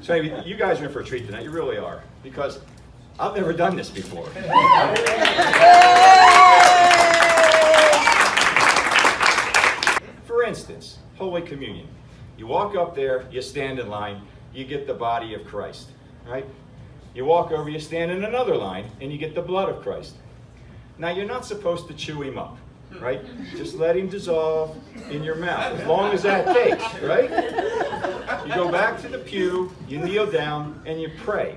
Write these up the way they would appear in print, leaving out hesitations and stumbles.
So anyway, you guys are in for a treat tonight. You really are, because I've never done this before. For instance, Holy Communion. You walk up there, you stand in line, you get the body of Christ, right? You walk over, you stand in another line, and you get the blood of Christ. Now, you're not supposed to chew him up, right? Just let him dissolve in your mouth, as long as that takes, right? You go back to the pew, you kneel down, and you pray.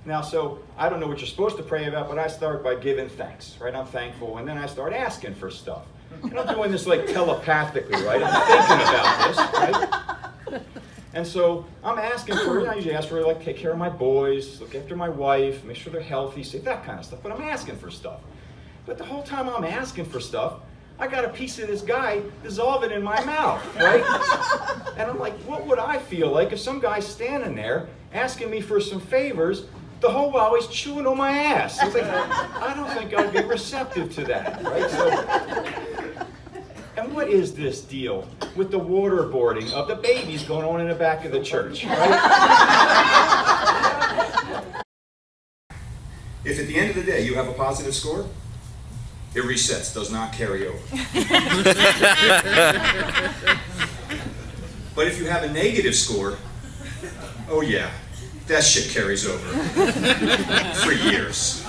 Now, so, I don't know what you're supposed to pray about, but I start by giving thanks, right? I'm thankful, and then I start asking for stuff. And I'm doing this like telepathically, right? I'm thinking about this, right? And so I'm asking for, I usually ask for, like, take care of my boys, look after my wife, make sure they're healthy, say that kind of stuff. But I'm asking for stuff. But the whole time I'm asking for stuff, I got a piece of this guy dissolving in my mouth, right? And I'm like, what would I feel like if some guy's standing there asking me for some favors the whole while he's chewing on my ass? I was like, I don't think I'd be receptive to that, right? So, and what is this deal with the waterboarding of the babies going on in the back of the church, right? If at the end of the day you have a positive score, it resets, does not carry over. But if you have a negative score, oh yeah, that shit carries over for years.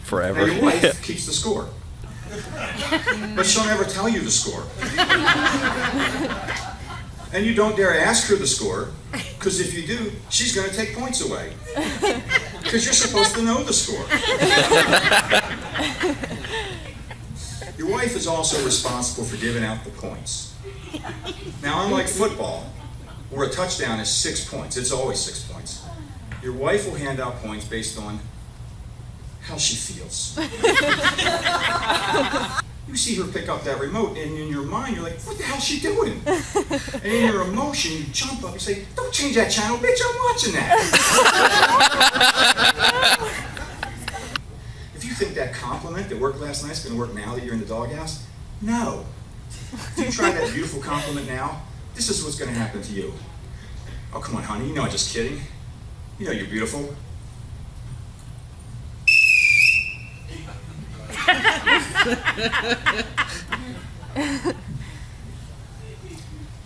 Forever. Now your wife keeps the score. But she'll never tell you the score. And you don't dare ask her the score, because if you do, she's going to take points away. Because you're supposed to know the score. Your wife is also responsible for giving out the points. Now, unlike football, where a touchdown is 6 points, it's always 6 points. Your wife will hand out points based on how she feels. You see her pick up that remote, and in your mind, you're like, what the hell's she doing? And in your emotion, you jump up and say, don't change that channel, bitch, I'm watching that. If you think that compliment that worked last night is going to work now that you're in the doghouse, no. If you try that beautiful compliment now, this is what's going to happen to you. Oh, come on, honey, you know I'm just kidding. You know you're beautiful.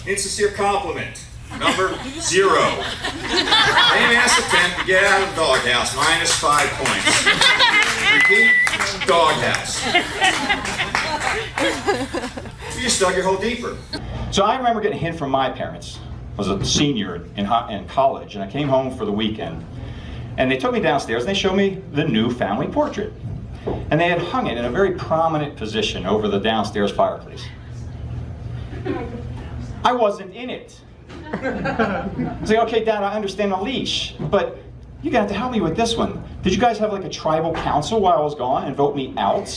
Insincere compliment. Number 0. Famous attempt to get out of the doghouse. -5 points. Repeat. Doghouse. You just dug your hole deeper. So I remember getting a hint from my parents. I was a senior in college, and I came home for the weekend. And they took me downstairs, and they showed me the new family portrait. And they had hung it in a very prominent position over the downstairs fireplace. I wasn't in it. I was like, okay, Dad, I understand a leash, but you got to help me with this one. Did you guys have like a tribal council while I was gone and vote me out?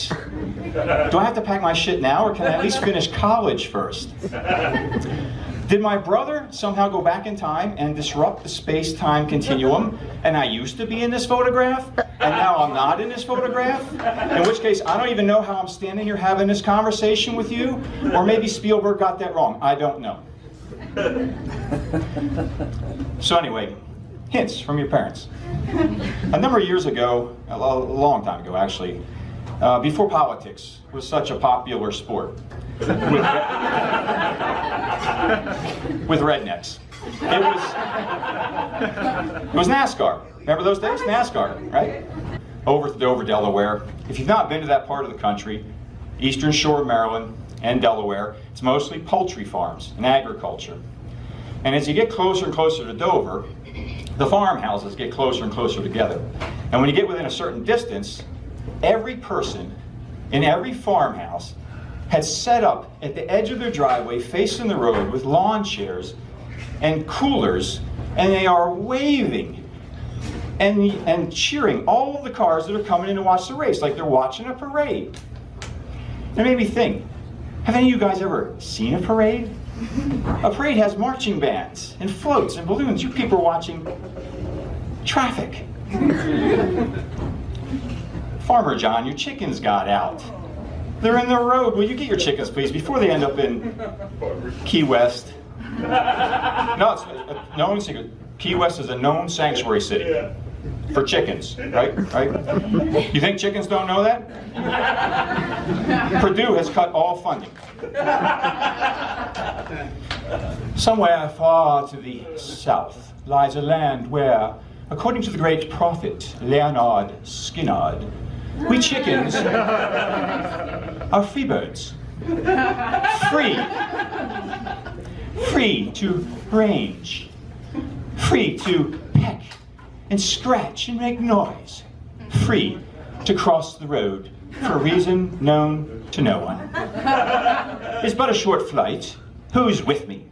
Do I have to pack my shit now, or can I at least finish college first? Did my brother somehow go back in time and disrupt the space-time continuum, and I used to be in this photograph, and now I'm not in this photograph? In which case, I don't even know how I'm standing here having this conversation with you, or maybe Spielberg got that wrong. I don't know. So anyway, hints from your parents. A number of years ago, a long time ago actually, before politics was such a popular sport, with rednecks. It was NASCAR. Remember those days? NASCAR, right? Over to Dover, Delaware. If you've not been to that part of the country, Eastern Shore of Maryland and Delaware, it's mostly poultry farms and agriculture. And as you get closer and closer to Dover, the farmhouses get closer and closer together. And when you get within a certain distance, every person in every farmhouse had set up at the edge of their driveway facing the road with lawn chairs and coolers, and they are waving and cheering all of the cars that are coming in to watch the race like they're watching a parade. It made me think, have any of you guys ever seen a parade? A parade has marching bands and floats and balloons. You people are watching traffic. Farmer John, your chickens got out. They're in the road. Will you get your chickens, please, before they end up in Key West? No, it's a known secret. Key West is a known sanctuary city for chickens, right? You think chickens don't know that? Purdue has cut all funding. Somewhere far to the south lies a land where, according to the great prophet Leonard Skinnard, we chickens are free birds. Free to range. Free to peck and scratch and make noise. Free to cross the road for a reason known to no one. It's but a short flight. Who's with me?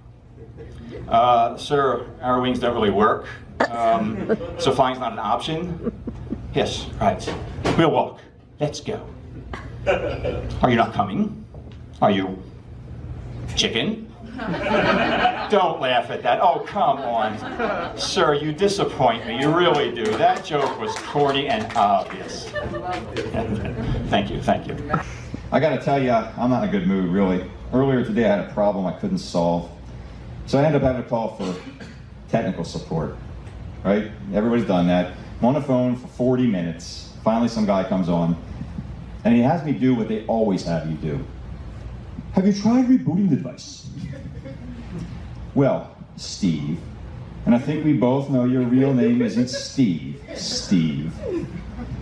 Sir, our wings don't really work, so flying's not an option. Yes, right. We'll walk. Let's go. Are you not coming? Are you chicken? Don't laugh at that. Oh, come on. Sir, you disappoint me. You really do. That joke was corny and obvious. Thank you. I gotta tell you, I'm not in a good mood, really. Earlier today I had a problem I couldn't solve. So I ended up having to call for technical support, right? Everybody's done that. I'm on the phone for 40 minutes. Finally some guy comes on, and he has me do what they always have you do. Have you tried rebooting the device? Well, Steve, and I think we both know your real name isn't Steve.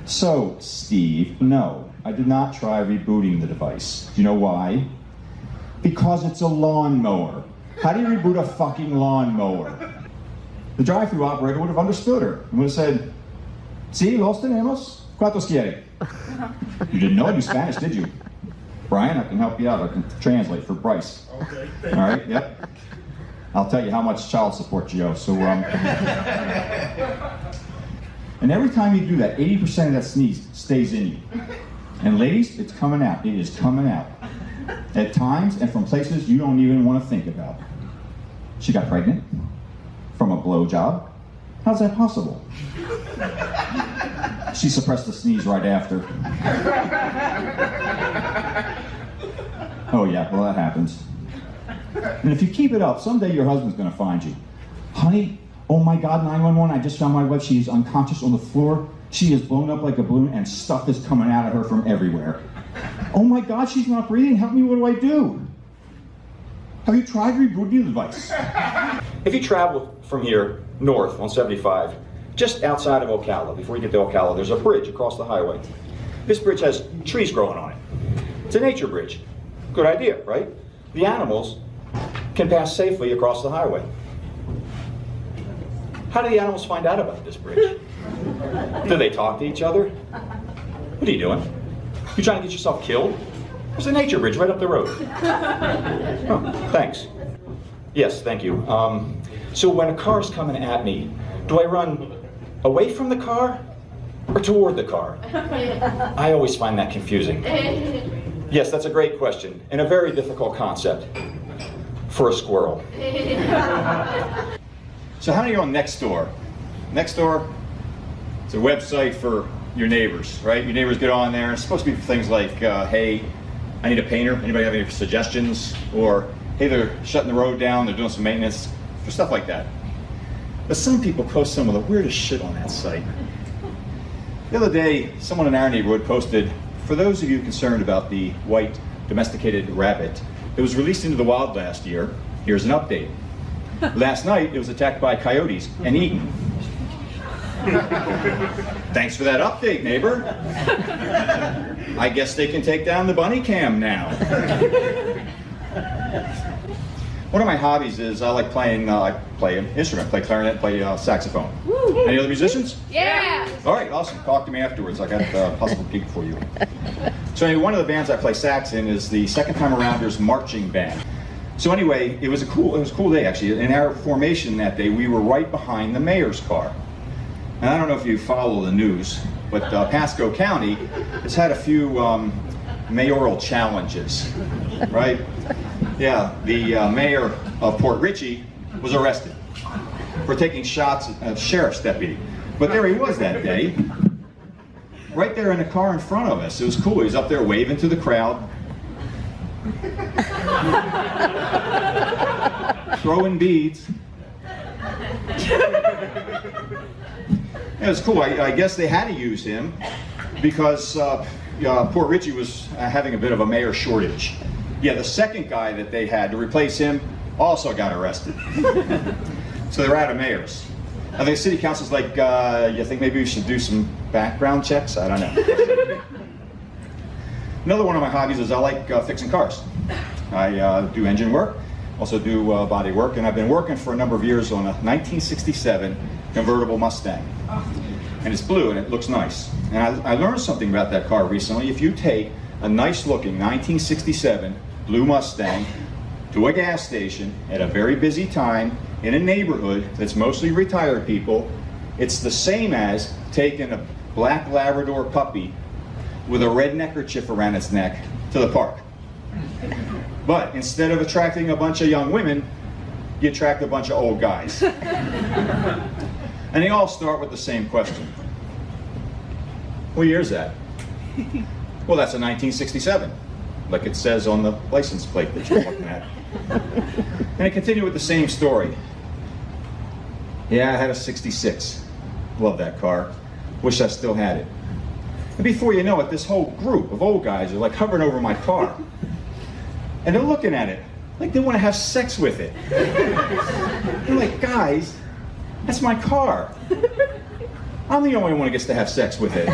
So, Steve, no, I did not try rebooting the device. Do you know why? Because it's a lawnmower. How do you reboot a fucking lawnmower? The drive-thru operator would have understood her and would have said, "Sí, los tenemos. ¿Cuántos quiere?" You didn't know I do Spanish, did you? Brian, I can help you out. I can translate for Bryce. Okay. All right, yep. I'll tell you how much child support you owe. So, and every time you do that, 80% of that sneeze stays in you. And ladies, it's coming out. It is coming out. At times and from places you don't even want to think about. She got pregnant from a blowjob. How's that possible? She suppressed the sneeze right after. Oh yeah, well that happens. And if you keep it up, someday your husband's gonna find you. Honey, oh my God, 911, I just found my wife. She is unconscious on the floor. She is blown up like a balloon and stuff is coming out of her from everywhere. Oh my God, she's not breathing. Help me, what do I do? Have you tried rebooting the device? If you travel from here north on 75, just outside of Ocala, before you get to Ocala, there's a bridge across the highway. This bridge has trees growing on it. It's a nature bridge. Good idea, right? The animals can pass safely across the highway. How do the animals find out about this bridge? Do they talk to each other? What are you doing? You trying to get yourself killed? There's a nature bridge right up the road. Oh, thanks. Yes, thank you. So when a car's coming at me, do I run away from the car or toward the car? I always find that confusing. Yes, that's a great question and a very difficult concept for a squirrel. So how many are on Nextdoor? Nextdoor, it's a website for your neighbors, right? Your neighbors get on there. It's supposed to be for things like, hey, I need a painter. Anybody have any suggestions? Or, hey, they're shutting the road down. They're doing some maintenance, for stuff like that. But some people post some of the weirdest shit on that site. The other day, someone in our neighborhood posted, for those of you concerned about the white domesticated rabbit, it was released into the wild last year. Here's an update. Last night, it was attacked by coyotes and eaten. Thanks for that update, neighbor. I guess they can take down the bunny cam now. One of my hobbies is I like playing, I play an instrument, play clarinet, play saxophone. Woo. Any other musicians? Yeah. All right, awesome. Talk to me afterwards. I got a possible gig for you. So anyway, one of the bands I play sax in is the Second Time Arounders marching band. So anyway, it was a cool day actually. In our formation that day, we were right behind the mayor's car. And I don't know if you follow the news, but Pasco County has had a few mayoral challenges, right? Yeah, the mayor of Port Richey was arrested for taking shots at a sheriff's deputy. But there he was that day, right there in the car in front of us. It was cool. He was up there waving to the crowd, throwing beads. It was cool. I guess they had to use him because poor Richie was having a bit of a mayor shortage. Yeah, the second guy that they had to replace him also got arrested. So they were out of mayors. I think city council's like, you think maybe we should do some background checks? I don't know. Another one of my hobbies is I like fixing cars. I do engine work, also do body work, and I've been working for a number of years on a 1967 convertible Mustang. And it's blue and it looks nice. And I learned something about that car recently. If you take a nice looking 1967 blue Mustang to a gas station at a very busy time in a neighborhood that's mostly retired people, it's the same as taking a black Labrador puppy with a red neckerchief around its neck to the park. But instead of attracting a bunch of young women, you attract a bunch of old guys. And they all start with the same question. What year is that? Well, that's a 1967, like it says on the license plate that you're looking at. And they continue with the same story. Yeah, I had a 66. Love that car. Wish I still had it. And before you know it, this whole group of old guys are like hovering over my car. And they're looking at it like they want to have sex with it. They're like, guys, that's my car. I'm the only one who gets to have sex with it.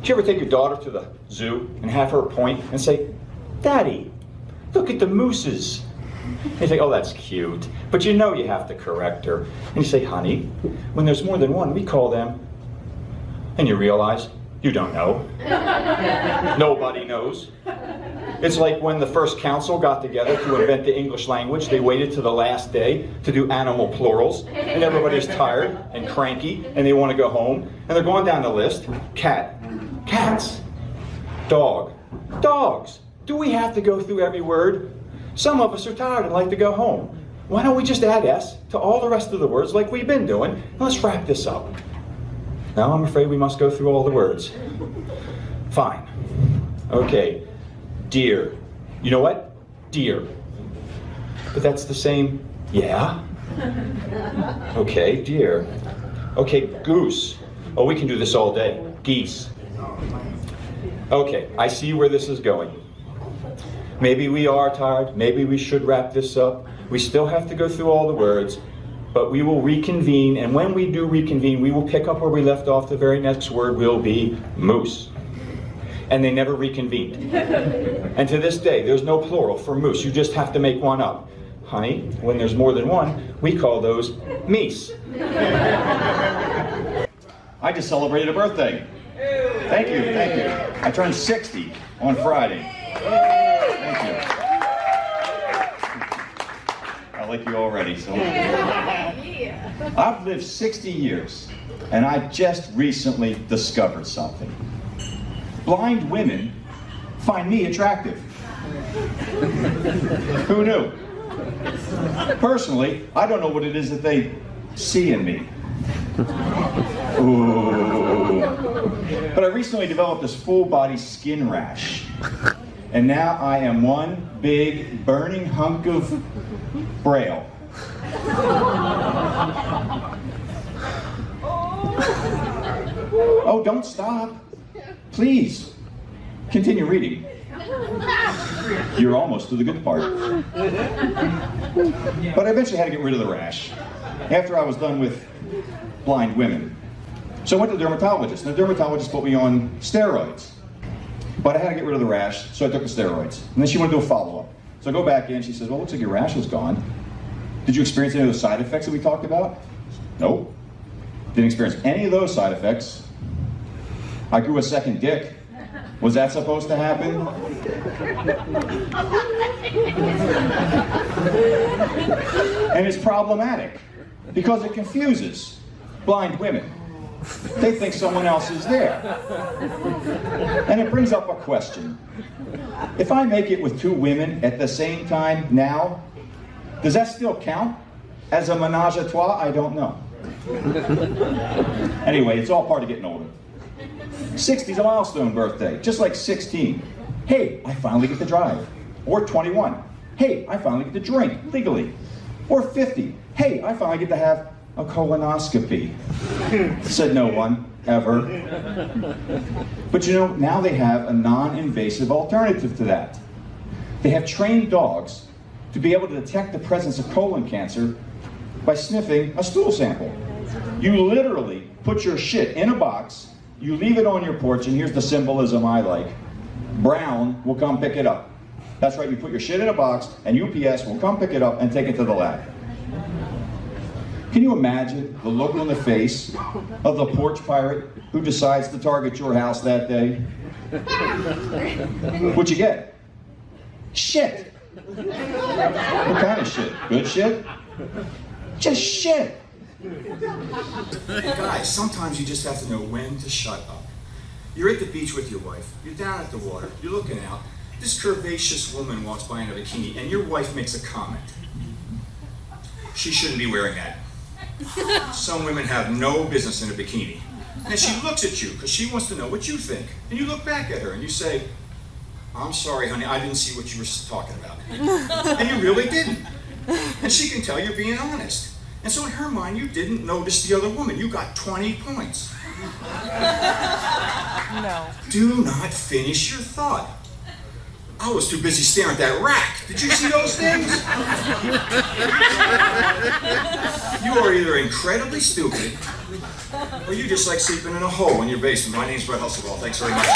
Did you ever take your daughter to the zoo and have her point and say, Daddy, look at the mooses? And you say, oh, that's cute. But you know you have to correct her. And you say, honey, when there's more than one, we call them. And you realize you don't know. Nobody knows. It's like when the first council got together to invent the English language, they waited to the last day to do animal plurals, and everybody's tired and cranky, and they want to go home, and they're going down the list. Cat, cats. Dog, dogs. Do we have to go through every word? Some of us are tired and like to go home. Why don't we just add S to all the rest of the words like we've been doing, and let's wrap this up. Now I'm afraid we must go through all the words. Fine. Okay. Deer. You know what? Deer. But that's the same, yeah? Okay, deer. Okay, goose. Oh, we can do this all day. Geese. Okay, I see where this is going. Maybe we are tired. Maybe we should wrap this up. We still have to go through all the words, but we will reconvene, and when we do reconvene, we will pick up where we left off. The very next word will be moose. And they never reconvened. And to this day, there's no plural for moose. You just have to make one up. Honey, when there's more than one, we call those meese. I just celebrated a birthday. Thank you, thank you. I turned 60 on Friday. Thank you. I like you already, so. I've lived 60 years, and I just recently discovered something. Blind women find me attractive. Who knew? Personally, I don't know what it is that they see in me. Ooh. But I recently developed this full-body skin rash. And now I am one big burning hunk of braille. Oh, don't stop. Please, continue reading. You're almost to the good part. But I eventually had to get rid of the rash after I was done with blind women. So I went to the dermatologist, and the dermatologist put me on steroids. But I had to get rid of the rash, so I took the steroids. And then she wanted to do a follow-up. So I go back in, she says, well, looks like your rash is gone. Did you experience any of those side effects that we talked about? Nope. Didn't experience any of those side effects. I grew a second dick. Was that supposed to happen? And it's problematic because it confuses blind women. They think someone else is there. And it brings up a question. If I make it with two women at the same time now, does that still count as a menage a trois? I don't know. Anyway, it's all part of getting older. 60 is a milestone birthday, just like 16. Hey, I finally get to drive. Or 21. Hey, I finally get to drink legally. Or 50. Hey, I finally get to have a colonoscopy. Said no one, ever. But you know, now they have a non-invasive alternative to that. They have trained dogs to be able to detect the presence of colon cancer by sniffing a stool sample. You literally put your shit in a box, you leave it on your porch, and here's the symbolism I like. Brown will come pick it up. That's right, you put your shit in a box, and UPS will come pick it up and take it to the lab. Can you imagine the look on the face of the porch pirate who decides to target your house that day? What'd you get? Shit. What kind of shit? Good shit? Just shit. Guys, sometimes you just have to know when to shut up. You're at the beach with your wife. You're down at the water. You're looking out. This curvaceous woman walks by in a bikini, and your wife makes a comment. She shouldn't be wearing that. Some women have no business in a bikini. And she looks at you because she wants to know what you think. And you look back at her and you say, I'm sorry, honey, I didn't see what you were talking about. And you really didn't. And she can tell you're being honest. And so in her mind, you didn't notice the other woman. You got 20 points. No. Do not finish your thought. I was too busy staring at that rack. Did you see those things? You are either incredibly stupid, or you just like sleeping in a hole in your basement. My name's Brett Husselwell. Thanks very much.